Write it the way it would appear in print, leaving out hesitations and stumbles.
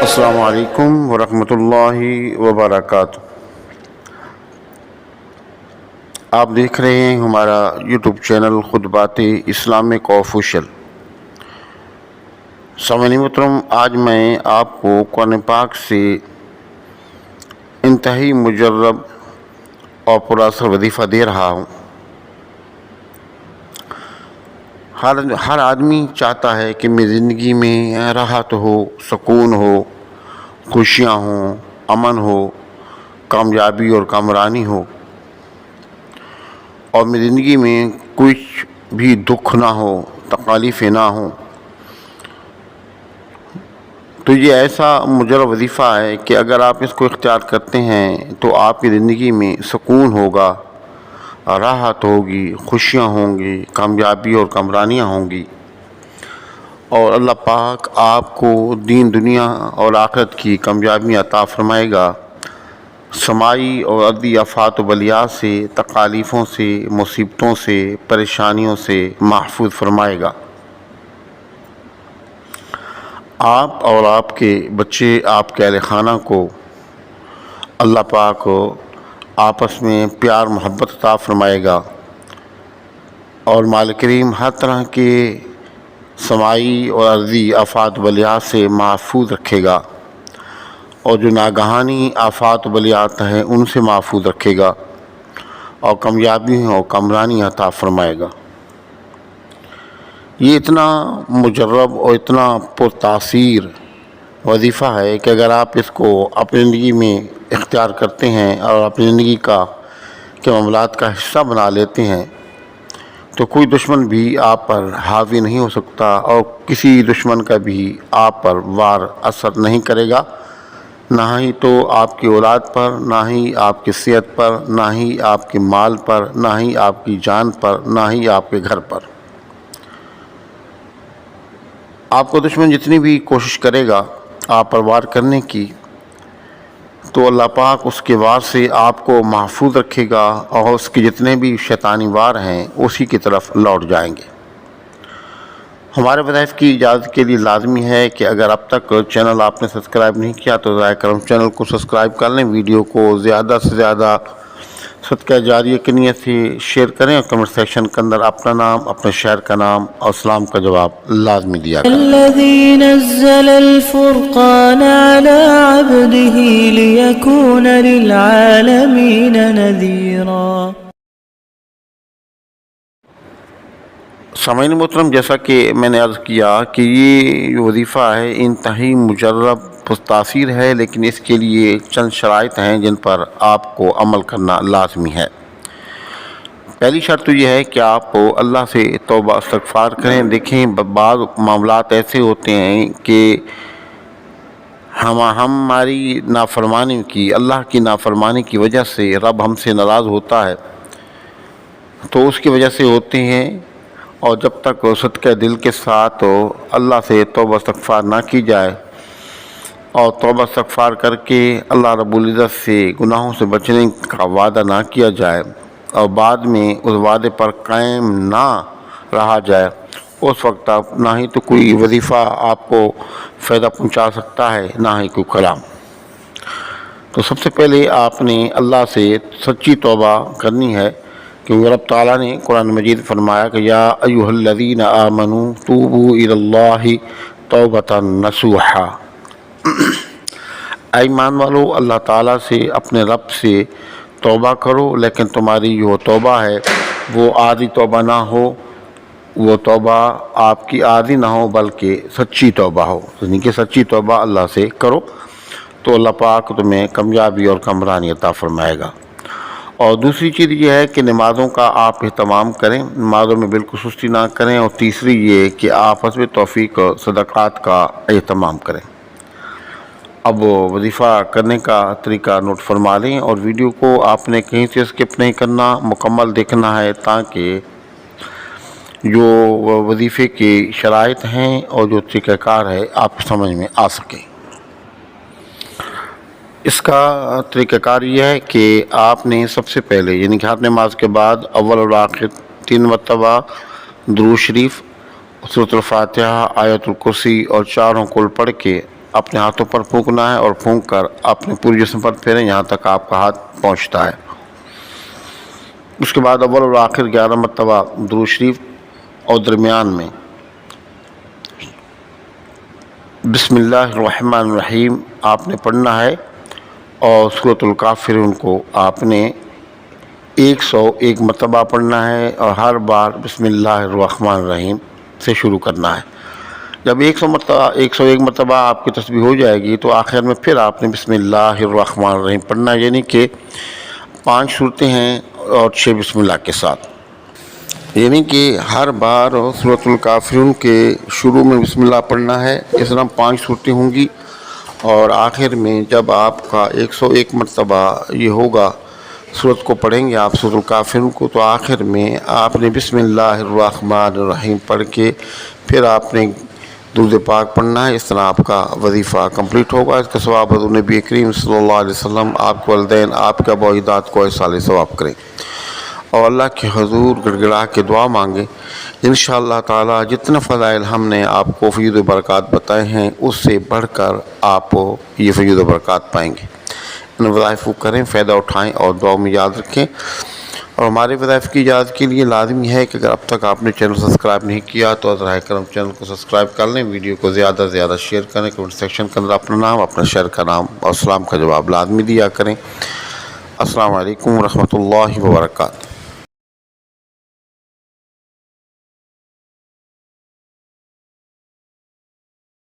السلام علیکم ورحمۃ اللہ وبرکاتہ۔ آپ دیکھ رہے ہیں ہمارا یوٹیوب چینل خطبات اسلامک آفیشل۔ سامعین محترم، آج میں آپ کو قرآن پاک سے انتہائی مجرب اور پر اثر وظیفہ دے رہا ہوں۔ ہر آدمی چاہتا ہے کہ میری زندگی میں راحت ہو، سکون ہو، خوشیاں ہوں، امن ہو، کامیابی اور کامرانی ہو، اور میری زندگی میں کچھ بھی دکھ نہ ہو، تکالیفیں نہ ہوں۔ تو یہ ایسا مجرب وظیفہ ہے کہ اگر آپ اس کو اختیار کرتے ہیں تو آپ کی زندگی میں سکون ہوگا، راحت ہوگی، خوشیاں ہوں گی، کامیابی اور کامرانیاں ہوں گی، اور اللہ پاک آپ کو دین دنیا اور آخرت کی کامیابی عطا فرمائے گا، سمائی اور ارضی آفات و بلیات سے، تکالیفوں سے، مصیبتوں سے، پریشانیوں سے محفوظ فرمائے گا۔ آپ اور آپ کے بچے، آپ کے اہل خانہ کو اللہ پاک آپس میں پیار محبت عطا فرمائے گا، اور مالک کریم ہر طرح کے سمائی اور ارضی آفات و بلیات سے محفوظ رکھے گا، اور جو ناگہانی آفات و بلیات ہیں ان سے محفوظ رکھے گا، اور کامیابی اور کامرانی عطا فرمائے گا۔ یہ اتنا مجرب اور اتنا پرتاثیر وظیفہ ہے کہ اگر آپ اس کو اپنی زندگی میں اختیار کرتے ہیں اور اپنی زندگی کے معاملات کا حصہ بنا لیتے ہیں تو کوئی دشمن بھی آپ پر حاوی نہیں ہو سکتا، اور کسی دشمن کا بھی آپ پر وار اثر نہیں کرے گا، نہ ہی تو آپ کی اولاد پر، نہ ہی آپ کی صحت پر، نہ ہی آپ کے مال پر، نہ ہی آپ کی جان پر، نہ ہی آپ کے گھر پر۔ آپ کو دشمن جتنی بھی کوشش کرے گا آپ پر وار کرنے کی، تو اللہ پاک اس کے وار سے آپ کو محفوظ رکھے گا، اور اس کے جتنے بھی شیطانی وار ہیں اسی کی طرف لوٹ جائیں گے۔ ہمارے وظائف کی اجازت کے لیے لازمی ہے کہ اگر اب تک چینل آپ نے سبسکرائب نہیں کیا تو براہ کرم چینل کو سبسکرائب کر لیں، ویڈیو کو زیادہ سے زیادہ صدقہ جاریہ کی نیت سے شیئر کریں، اور کمنٹ سیکشن کے اندر اپنا نام، اپنے شہر کا نام اور اسلام کا جواب لازمی دیا کریں۔ الذي نزل الفرقان على عبده ليكون للعالمين نذيرا۔ سامعین محترم، جیسا کہ میں نے عرض کیا کہ یہ وظیفہ ہے انتہائی مجرب پرتاثیر ہے، لیکن اس کے لیے چند شرائط ہیں جن پر آپ کو عمل کرنا لازمی ہے۔ پہلی شرط تو یہ ہے کہ آپ اللہ سے توبہ استغفار کریں۔ دیکھیں، بعض معاملات ایسے ہوتے ہیں کہ ہماری نافرمانی کی، اللہ کی نافرمانی کی وجہ سے رب ہم سے ناراض ہوتا ہے، تو اس کی وجہ سے ہوتے ہیں، اور جب تک صدقہ دل کے ساتھ اللہ سے توبہ استغفار نہ کی جائے اور توبہ استغفار کر کے اللہ رب العزت سے گناہوں سے بچنے کا وعدہ نہ کیا جائے، اور بعد میں اس وعدے پر قائم نہ رہا جائے، اس وقت نہ ہی تو کوئی وظیفہ آپ کو فائدہ پہنچا سکتا ہے، نہ ہی کوئی کلام۔ تو سب سے پہلے آپ نے اللہ سے سچی توبہ کرنی ہے، کیونکہ رب تعالیٰ نے قرآن مجید فرمایا کہ یا ایھا الذین آمنوا توبوا الی اللہ توبۃ نصوحا۔ اے ایمان والو، اللہ تعالیٰ سے، اپنے رب سے توبہ کرو، لیکن تمہاری جو توبہ ہے وہ عارضی توبہ نہ ہو، وہ توبہ آپ کی عارضی نہ ہو بلکہ سچی توبہ ہو، یعنی کہ سچی توبہ اللہ سے کرو تو اللہ پاک تمہیں کامیابی اور کامرانی عطا فرمائے گا۔ اور دوسری چیز یہ ہے کہ نمازوں کا آپ اہتمام کریں، نمازوں میں بالکل سستی نہ کریں، اور تیسری یہ کہ آپ حسب توفیق صدقات کا اہتمام کریں۔ اب وظیفہ کرنے کا طریقہ نوٹ فرما لیں، اور ویڈیو کو آپ نے کہیں سے اسکپ نہیں کرنا، مکمل دیکھنا ہے تاکہ جو وظیفے کی شرائط ہیں اور جو طریقہ کار ہے آپ سمجھ میں آ سکے۔ اس کا طریقہ کار یہ ہے کہ آپ نے سب سے پہلے، یعنی کہ ہر نماز کے بعد اول اور آخر 3 مرتبہ درود شریف، سورۃ الفاتحہ، آیت الکرسی اور چاروں کل پڑھ کے اپنے ہاتھوں پر پھونکنا ہے اور پھونک کر اپنے پورے جسم پر پھیریں یہاں تک آپ کا ہاتھ پہنچتا ہے۔ اس کے بعد اول اور آخر 11 مرتبہ درود شریف اور درمیان میں بسم اللہ الرحمن الرحیم آپ نے پڑھنا ہے، اور سورۃ الکافرون کو آپ نے 101 مرتبہ پڑھنا ہے، اور ہر بار بسم اللہ الرحمن الرحیم سے شروع کرنا ہے۔ جب 101 مرتبہ آپ کی تسبیح ہو جائے گی تو آخر میں پھر آپ نے بسم اللہ الرحمن الرحیم پڑھنا ہے، یعنی کہ 5 صورتیں ہیں اور 6 بسم اللہ کے ساتھ، یعنی کہ ہر بار سورۃ الکافرون کے شروع میں بسم اللہ پڑھنا ہے۔ اس طرح 5 صورتیں ہوں گی، اور آخر میں جب آپ کا 101 مرتبہ یہ ہوگا سورت کو پڑھیں گے آپ سورۃ الکافرون کو، تو آخر میں آپ نے بسم اللہ الرحمن الرحیم پڑھ کے پھر آپ نے درود پاک پڑھنا ہے۔ اس طرح آپ کا وظیفہ کمپلیٹ ہوگا۔ اس کا ثواب حضور نبی کریم صلی اللہ علیہ وسلم آپ کے والدین، آپ کے آباء و اجداد کو ایسال ثواب کریں، اور اللہ کے حضور گڑ گڑا کے دعا مانگیں۔ انشاءاللہ تعالی جتنے فضائل ہم نے آپ کو فیض و برکات بتائے ہیں، اس سے بڑھ کر آپ یہ فیض و برکات پائیں گے۔ ان وظائف کو کریں، فائدہ اٹھائیں اور دعاؤں میں یاد رکھیں۔ اور ہمارے وظائف کی اجازت کے لیے لازمی ہے کہ اگر اب تک آپ نے چینل سبسکرائب نہیں کیا تو براہ کرم چینل کو سبسکرائب کر لیں، ویڈیو کو زیادہ سے زیادہ شیئر کریں، کمنٹ سیکشن کے اندر اپنا نام، اپنا شہر کا نام اور سلام کا جواب لازمی دیا کریں۔ السلام علیکم ورحمۃ اللہ وبرکاتہ۔